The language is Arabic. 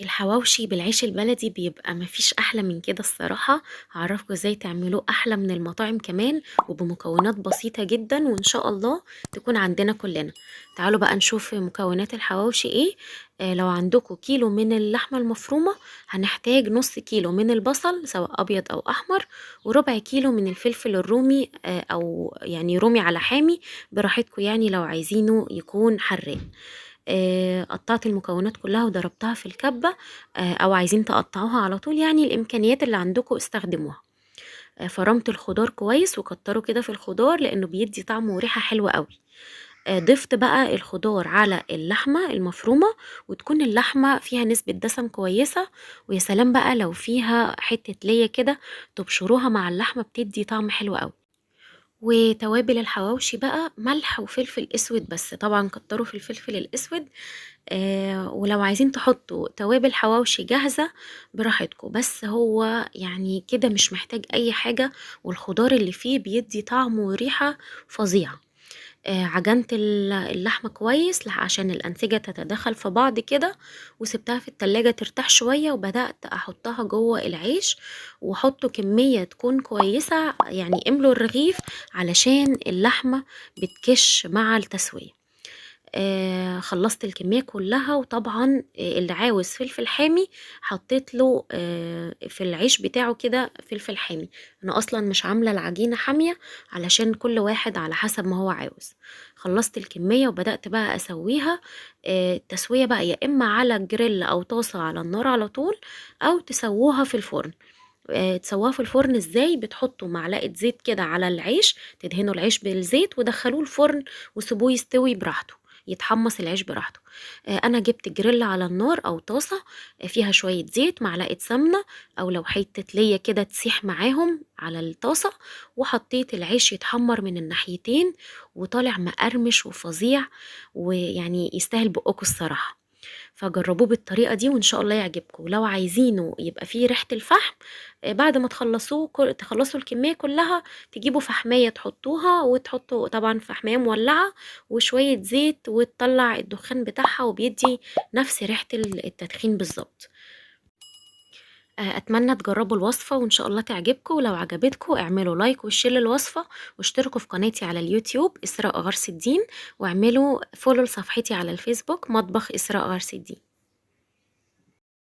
الحواوشي بالعيش البلدي بيبقى ما فيش أحلى من كده الصراحة، هاعرّفكم إزاي تعملوه أحلى من المطاعم كمان، وبمكونات بسيطة جدًا، وإن شاء الله تكون عندنا كلنا. تعالوا بقى نشوف مكونات الحواوشي إيه. لو عندكم كيلو من اللحمة المفرومة، هنحتاج نُص كيلو من البصل سواء أبيض أو أحمر، وربع كيلو من الفلفل الرومي أو يعني رومي على حامي براحتكم يعني لو عايزينه يكون حراق. قطّعت المكونات كلّها وضربتها في الكبّة، أو عايزين تقطّعوها على طول يعني الإمكانيات اللي عندكم استخدموها. فرمت الخضار كويس وكتّروا كده في الخضار لإنه بيدّي طعم وريحة حلوة أوي. ضِفت بقى الخضار على اللحمة المفرومة، وتكون اللحمة فيها نسبة دسم كويسة، ويا سلام بقى لو فيها حتّة ليّة كده تبشروها مع اللحمة بتدّي طعم حلو أوي. وتوابل الحواوشي بقى ملح وفلفل أسود بس، طبعًا كتّروا في الفلفل الأسود. ولو عايزين تحطّوا توابل حواوشي جاهزة براحتكم، بس هو يعني كده مش محتاج أي حاجة، والخضار اللي فيه بيدّي طعم وريحة فظيعة. عجنت اللحمة كويس عشان الأنسجة تتداخل في بعض كده، وسِبتها في التلاجة ترتاح شوية، وبدأت أحطّها جوّه العيش، وحطّوا كمية تكون كويسة، يعني املوا الرغيف علشان اللحمة بتكِش مع التسوية. خلّصت الكمية كلّها، وطبعًا اللي عاوز فلفل حامي حطّيت له في العيش بتاعه كده فلفل حامي. أنا أصلًا مش عاملة العجينة حامية علشان كل واحد على حسب ما هو عاوز. خلّصت الكمية وبدأت بقى أسوّيها. التسوية بقى يا إما على الجريل أو طاسة على النار على طول، أو تسوّوها في الفرن. تسوّوها في الفرن إزاي؟ بتحطّوا معلقة زيت كده على العيش، تدهنوا العيش بالزيت ودخّلوه الفرن وسيبوه يستوي براحته، يتحمّص العيش براحته. أنا جِبت جريل على النار أو طاسة فيها شوية زيت، معلقة سمنة، أو لو حتّة ليّة كده تسيح معاهم على الطاسة، وحطّيت العيش يتحمّر من الناحيتين، وطالع مقرمش وفظيع، ويعني يستاهل بُقُّكم الصراحة. فجرّبوه بالطريقة دي وإن شاء الله يعجبكم. ولو عايزينه يبقى فيه ريحة الفحم، بعد ما تخلّصوه تخلّصوا الكمية كلّها، تجيبوا فحمية تحطّوها، وتحطّوا طبعًا فحمية مولّعة وشوية زيت، وتطلّع الدخان بتاعها، وبيدّي نفس ريحة التدخين بالضبط. أتمنى تجرّبوا الوصفة وإن شاء الله تعجبكم، ولو عجبتكم اعملوا لايك وشير للوصفة، واشتركوا في قناتي على اليوتيوب إسراء غرس الدين، واعملوا follow لصفحتي على الفيسبوك مطبخ إسراء غرس الدين.